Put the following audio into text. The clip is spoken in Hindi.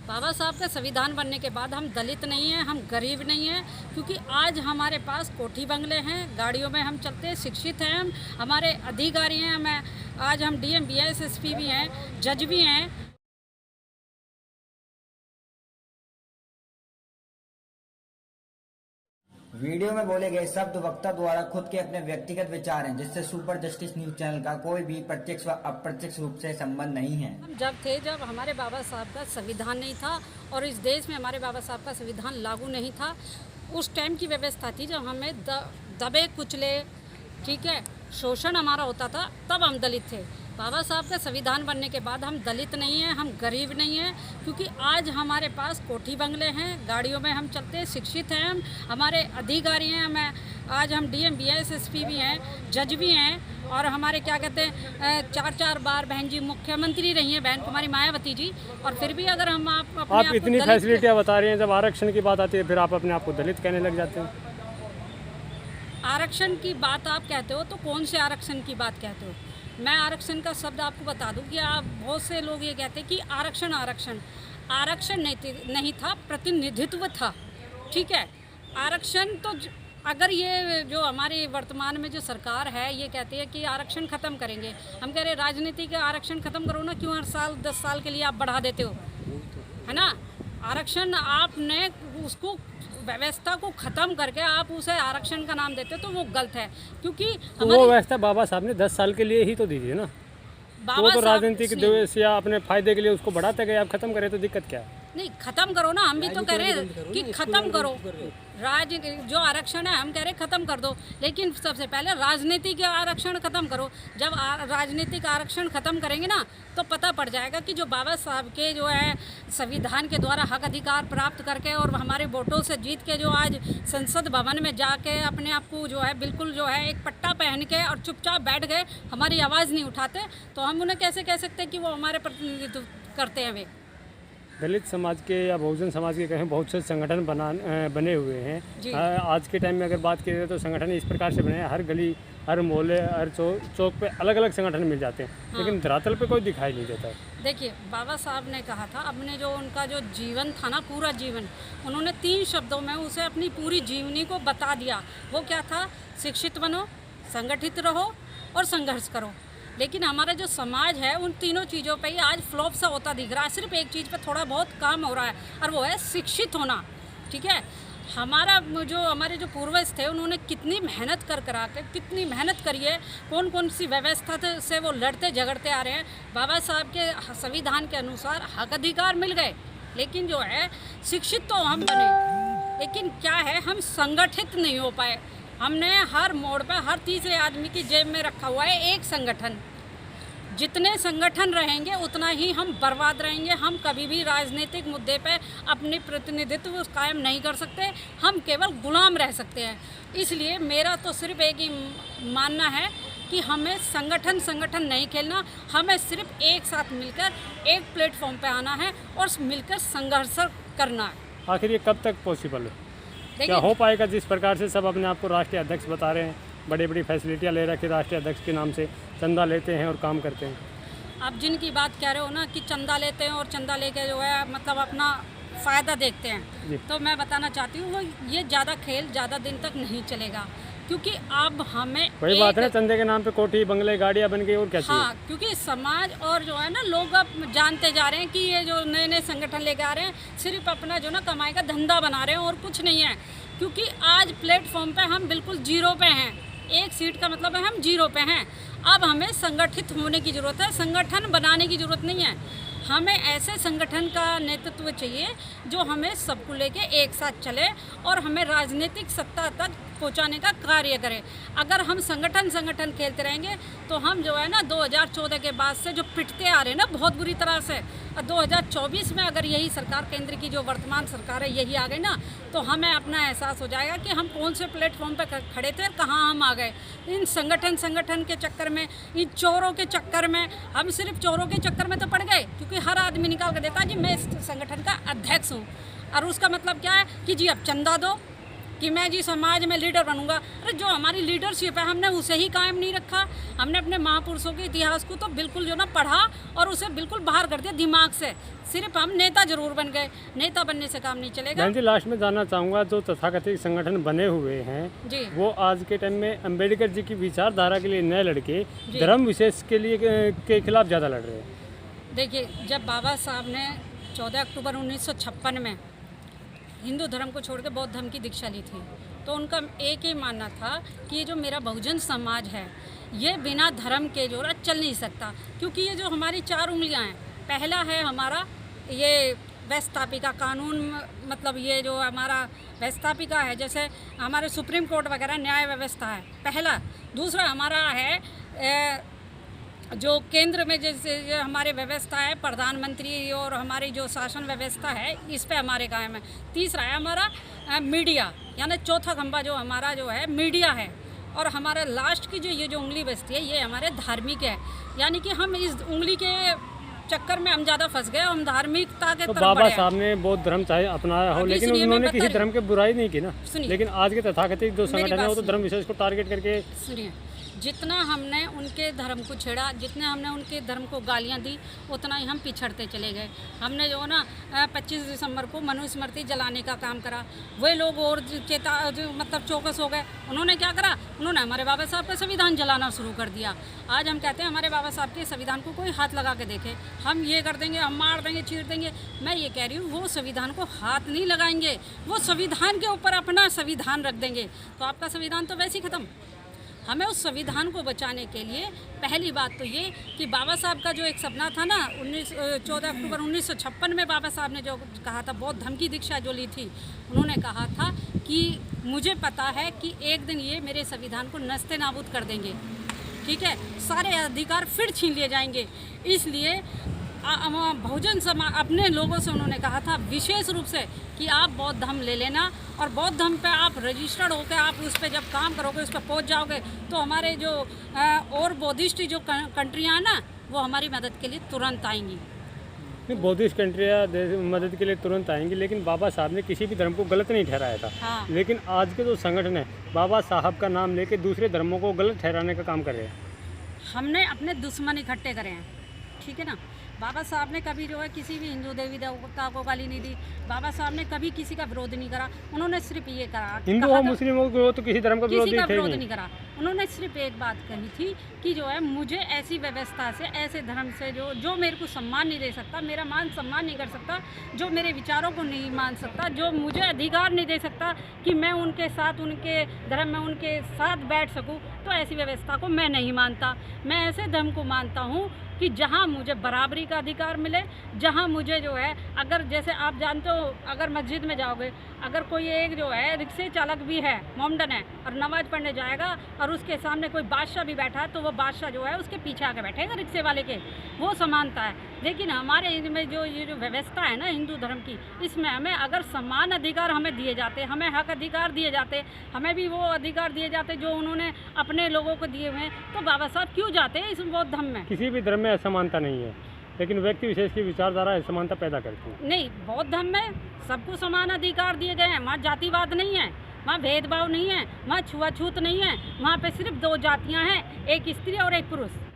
बाबा साहब का संविधान बनने के बाद हम दलित नहीं हैं, हम गरीब नहीं हैं, क्योंकि आज हमारे पास कोठी बंगले हैं, गाड़ियों में हम चलते हैं, शिक्षित हैं हम, हमारे अधिकारी हैं, आज हम डीएम भी हैं, एसएसपी भी हैं, जज भी हैं। वीडियो में बोले गए शब्द वक्ता द्वारा खुद के अपने व्यक्तिगत विचार हैं, जिससे सुपर जस्टिस न्यूज चैनल का कोई भी प्रत्यक्ष व अप्रत्यक्ष रूप से संबंध नहीं है। हम जब हमारे बाबा साहब का संविधान नहीं था और इस देश में हमारे बाबा साहब का संविधान लागू नहीं था, उस टाइम की व्यवस्था थी जब हमें दबे कुचले, ठीक है, शोषण हमारा होता था, तब हम दलित थे। बाबा साहब का संविधान बनने के बाद हम दलित नहीं हैं, हम गरीब नहीं हैं, क्योंकि आज हमारे पास कोठी बंगले हैं, गाड़ियों में हम चलते हैं, शिक्षित हैं हम, हमारे अधिकारी हैं, आज हम डीएम भी हैं, एसएसपी भी हैं, जज भी हैं, और हमारे क्या कहते हैं 4 बार बहन जी मुख्यमंत्री रही हैं, बहन कुमारी मायावती जी। और फिर भी अगर हम आप इतनी फैसिलिटियाँ बता रही हैं, जब आरक्षण की बात आती है फिर आप अपने आप को दलित कहने लग जाते हैं। आरक्षण की बात आप कहते हो तो कौन से आरक्षण की बात कहते हो? मैं आरक्षण का शब्द आपको बता दूं कि आप बहुत से लोग ये कहते हैं कि आरक्षण नहीं था, प्रतिनिधित्व था, ठीक है। आरक्षण तो अगर ये जो हमारी वर्तमान में जो सरकार है ये कहती है कि आरक्षण ख़त्म करेंगे, हम कह रहे राजनीति का आरक्षण ख़त्म करो ना, क्यों हर साल 10 साल के लिए आप बढ़ा देते हो, है ना। आरक्षण आपने उसको व्यवस्था को ख़त्म करके आप उसे आरक्षण का नाम देते तो वो गलत है, क्योंकि वो व्यवस्था बाबा साहब ने 10 साल के लिए ही तो दी थी ना। वो तो राजनीतिक द्वेष या अपने फायदे के लिए उसको बढ़ाते गए, आप खत्म करें तो दिक्कत क्या है? नहीं, खत्म करो ना, हम भी तो कह रहे हैं कि खत्म करो जो आरक्षण है, हम कह रहे हैं खत्म कर दो, लेकिन सबसे पहले राजनीतिक आरक्षण खत्म करो। जब राजनीतिक आरक्षण खत्म करेंगे ना तो पता पड़ जाएगा कि जो बाबा साहब के जो है संविधान के द्वारा हक अधिकार प्राप्त करके और हमारे वोटों से जीत के जो आज संसद भवन में जाके अपने आप को जो है बिल्कुल जो है एक पट्टा पहन के और चुपचाप बैठ गए, हमारी आवाज़ नहीं उठाते, तो हम उन्हें कैसे कह सकते हैं कि वो हमारे प्रतिनिधित्व करते हैं। वे दलित समाज के या बहुजन समाज के कहें बहुत से संगठन बने हुए हैं। आज के टाइम में अगर बात की जाए तो संगठन इस प्रकार से बने हैं, हर गली, हर मोहल्ले, हर चौक पे अलग अलग संगठन मिल जाते हैं। हाँ। लेकिन धरातल पे कोई दिखाई नहीं देता। देखिए, बाबा साहब ने कहा था, अपने जो उनका जो जीवन था ना, पूरा जीवन, उन्होंने 3 शब्दों में उसे अपनी पूरी जीवनी को बता दिया। वो क्या था? शिक्षित बनो, संगठित रहो और संघर्ष करो। लेकिन हमारा जो समाज है उन तीनों चीज़ों पे ही आज फ्लॉप सा होता दिख रहा है। सिर्फ एक चीज़ पे थोड़ा बहुत काम हो रहा है और वो है शिक्षित होना, ठीक है। हमारे जो पूर्वज थे उन्होंने कितनी मेहनत कितनी मेहनत करी है, कौन कौन सी व्यवस्था से वो लड़ते झगड़ते आ रहे हैं। बाबा साहब के संविधान के अनुसार हक अधिकार मिल गए, लेकिन जो है शिक्षित तो हम बने, लेकिन क्या है, हम संगठित नहीं हो पाए। हमने हर मोड़ पर हर तीसरे आदमी की जेब में रखा हुआ है एक संगठन। जितने संगठन रहेंगे उतना ही हम बर्बाद रहेंगे। हम कभी भी राजनीतिक मुद्दे पे अपनी प्रतिनिधित्व कायम नहीं कर सकते, हम केवल गुलाम रह सकते हैं। इसलिए मेरा तो सिर्फ एक ही मानना है कि हमें संगठन नहीं खेलना, हमें सिर्फ एक साथ मिलकर एक प्लेटफॉर्म पे आना है और मिलकर संघर्ष करना है। आखिर ये कब तक पॉसिबल है? क्या हो पाएगा? जिस प्रकार से सब अपने आप को राष्ट्रीय अध्यक्ष बता रहे हैं, बड़ी फैसिलिटियाँ ले रखी राष्ट्रीय अध्यक्ष के नाम से, चंदा लेते हैं और काम करते हैं। आप जिनकी बात कह रहे हो ना कि चंदा लेते हैं और चंदा लेके जो है मतलब अपना फ़ायदा देखते हैं, तो मैं बताना चाहती हूँ वो ये ज़्यादा दिन तक नहीं चलेगा, क्योंकि अब हमें वही बात है, चंदे के नाम पे कोठी बंगले गाड़ियाँ बन गई और क्या चाहिए। हाँ, क्योंकि समाज और जो है ना लोग अब जानते जा रहे हैं कि ये जो नए संगठन लेके आ रहे हैं सिर्फ अपना जो ना कमाई का धंधा बना रहे हैं और कुछ नहीं है। क्योंकि आज प्लेटफॉर्म पे हम बिल्कुल जीरो पे हैं, एक सीट का मतलब है हम जीरो पे हैं। अब हमें संगठित होने की ज़रूरत है, संगठन बनाने की ज़रूरत नहीं है। हमें ऐसे संगठन का नेतृत्व चाहिए जो हमें सबको लेके एक साथ चले और हमें राजनीतिक सत्ता तक पहुंचाने का कार्य करे। अगर हम संगठन खेलते रहेंगे तो हम जो है ना 2014 के बाद से जो पिटते आ रहे हैं ना बहुत बुरी तरह से, और 2024 में अगर यही सरकार, केंद्र की जो वर्तमान सरकार है यही आ गई ना, तो हमें अपना एहसास हो जाएगा कि हम कौन से प्लेटफॉर्म पर खड़े थे और कहाँ हम आ गए। इन संगठन के चक्कर में, इन चोरों के चक्कर में, हम सिर्फ चोरों के चक्कर में तो पड़ गए, क्योंकि हर आदमी निकाल कर देता है जी मैं इस संगठन का अध्यक्ष हूँ, और उसका मतलब क्या है कि जी अब चंदा दो, कि मैं जी समाज में लीडर बनूंगा। अरे जो हमारी लीडरशिप है हमने उसे ही कायम नहीं रखा। हमने अपने महापुरुषों के इतिहास को तो बिल्कुल जो ना पढ़ा और उसे बिल्कुल बाहर कर दिया दिमाग से। सिर्फ हम नेता जरूर बन गए, नेता बनने से काम नहीं चलेगा। बहन जी लास्ट में जानना चाहूँगा, जो तथाकथित संगठन बने हुए हैं जी वो आज के टाइम में अम्बेडकर जी की विचारधारा के लिए नए लड़के धर्म विशेष के लिए के खिलाफ ज़्यादा लड़ रहे हैं। देखिए, जब बाबा साहब ने 14 अक्टूबर 1956 में हिंदू धर्म को छोड़ के बौद्ध धर्म की दीक्षा ली थी, तो उनका एक ही मानना था कि ये जो मेरा बहुजन समाज है ये बिना धर्म के जो चल नहीं सकता। क्योंकि ये जो हमारी 4 उंगलियां हैं, पहला है हमारा ये व्यवस्थापिका कानून, मतलब ये जो हमारा व्यवस्थापिका है, जैसे हमारे सुप्रीम कोर्ट वगैरह न्याय व्यवस्था है पहला। दूसरा हमारा है जो केंद्र में जैसे हमारे व्यवस्था है प्रधानमंत्री और हमारी जो शासन व्यवस्था है इस पे हमारे कायम है। तीसरा है हमारा मीडिया, यानी चौथा खंभा जो हमारा जो है मीडिया है। और हमारा लास्ट की जो ये जो उंगली बचती है ये हमारे धार्मिक है, यानी कि हम इस उंगली के चक्कर में हम ज़्यादा फंस गए, हम धार्मिकता के तरफ बाबा साहब ने बौद्ध धर्म चाहे अपनाया हो, लेकिन उन्होंने किसी धर्म के बुराई नहीं की ना। लेकिन आज के तथाकथित जो संगठन है वो तो धर्म विशेष को टारगेट करके। सुनिए, जितना हमने उनके धर्म को छेड़ा, जितना हमने उनके धर्म को गालियां दी, उतना ही हम पिछड़ते चले गए। हमने जो ना 25 दिसंबर को मनुस्मृति जलाने का काम करा, वे लोग और मतलब चौकस हो गए। उन्होंने क्या करा, उन्होंने हमारे बाबा साहब का संविधान जलाना शुरू कर दिया। आज हम कहते हैं हमारे बाबा साहब के संविधान को कोई हाथ लगा के देखे, हम ये कर देंगे, हम मार देंगे, चीर देंगे। मैं ये कह रही हूँ वो संविधान को हाथ नहीं लगाएंगे, वो संविधान के ऊपर अपना संविधान रख देंगे, तो आपका संविधान तो वैसे ही खत्म। हमें उस संविधान को बचाने के लिए पहली बात तो ये कि बाबा साहब का जो एक सपना था ना 14 अक्टूबर 1956 में बाबा साहब ने जो कहा था, बौद्ध धर्म की दीक्षा जो ली थी, उन्होंने कहा था कि मुझे पता है कि एक दिन ये मेरे संविधान को नस्ते नाबूद कर देंगे, ठीक है, सारे अधिकार फिर छीन लिए जाएंगे। इसलिए बहुजन समाज अपने लोगों से उन्होंने कहा था विशेष रूप से कि आप बौद्ध धर्म ले लेना और बौद्ध धर्म पे आप रजिस्टर्ड होकर आप उस पर जब काम करोगे, उस पर पहुँच जाओगे, तो हमारे जो और बौद्धिस्ट जो कंट्रियाँ हैं ना वो हमारी मदद के लिए तुरंत आएंगी। नहीं, बौद्धिस्ट कंट्रियाँ मदद के लिए तुरंत आएंगी, लेकिन बाबा साहब ने किसी भी धर्म को गलत नहीं ठहराया था। हाँ। लेकिन आज के जो संगठन है बाबा साहब का नाम लेके दूसरे धर्मों को गलत ठहराने का काम कर रहे हैं। हमने अपने दुश्मन इकट्ठे करे हैं, ठीक है ना। बाबा साहब ने कभी जो है किसी भी हिंदू देवी देवता को गाली नहीं दी, बाबा साहब ने कभी किसी का विरोध नहीं करा। उन्होंने सिर्फ ये करा, हिंदू हो मुस्लिम हो तो किसी धर्म का विरोध नहीं करा। उन्होंने सिर्फ एक बात कही थी कि जो है मुझे ऐसी व्यवस्था से, ऐसे धर्म से जो मेरे को सम्मान नहीं दे सकता, मेरा मान सम्मान नहीं कर सकता, जो मेरे विचारों को नहीं मान सकता, जो मुझे अधिकार नहीं दे सकता कि मैं उनके साथ, उनके धर्म में उनके साथ बैठ सकूं, तो ऐसी व्यवस्था को मैं नहीं मानता। मैं ऐसे धर्म को मानता हूं कि जहां मुझे बराबरी का अधिकार मिले, जहां मुझे जो है, अगर जैसे आप जानते हो अगर मस्जिद में जाओगे, अगर कोई एक जो है रिक्शे चालक भी है, मोमडन है, और नमाज पढ़ने जाएगा और उसके सामने कोई बादशाह भी बैठा है, तो वो बादशाह जो है उसके पीछे आके बैठेगा रिक्शे वाले के, वो समानता है। लेकिन हमारे इनमें जो ये जो व्यवस्था है ना हिंदू धर्म की, इसमें हमें अगर समान अधिकार हमें दिए जाते, हमें हक अधिकार दिए जाते, हमें भी वो अधिकार दिए जाते जो उन्होंने अपने लोगों को दिए हुए हैं, तो बाबा साहब क्यों जाते हैं इस बौद्ध धर्म में? किसी भी धर्म में असमानता नहीं है, लेकिन व्यक्ति विशेष की विचारधारा असमानता पैदा करती है। नहीं, बौद्ध धर्म में सबको समान अधिकार दिए गए हैं। वहाँ जातिवाद नहीं है, वहाँ भेदभाव नहीं है, वहाँ छुआछूत नहीं है, वहाँ पे सिर्फ 2 जातियाँ हैं, एक स्त्री और एक पुरुष।